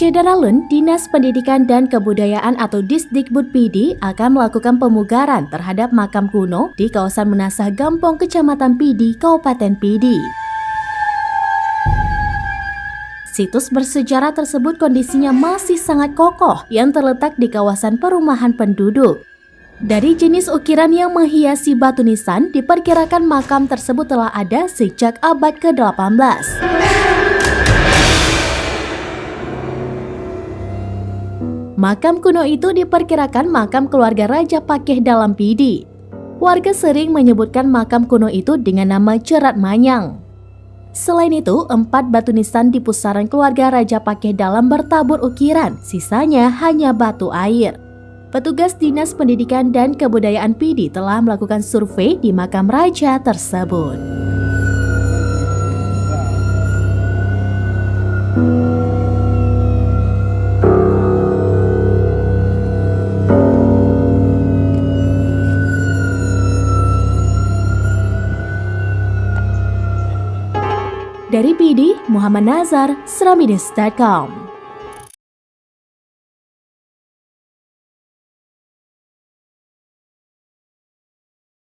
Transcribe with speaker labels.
Speaker 1: Syederalun, Dinas Pendidikan dan Kebudayaan atau Disdikbud PD akan melakukan pemugaran terhadap makam kuno di kawasan Menasah Gampong, Kecamatan Pidi, Kabupaten Pidi. Situs bersejarah tersebut kondisinya masih sangat kokoh yang terletak di kawasan perumahan penduduk. Dari jenis ukiran yang menghiasi batu nisan, diperkirakan makam tersebut telah ada sejak abad ke-18. Makam kuno itu diperkirakan makam keluarga Raja Pakeh dalam Pidi. Warga sering menyebutkan makam kuno itu dengan nama Cerat Manyang. Selain itu, 4 batu nisan di pusaran keluarga Raja Pakeh dalam bertabur ukiran, sisanya hanya batu air. Petugas Dinas Pendidikan dan Kebudayaan Pidi telah melakukan survei di makam raja tersebut. Dari Pidi, Muhammad Nazar, Seramides.com.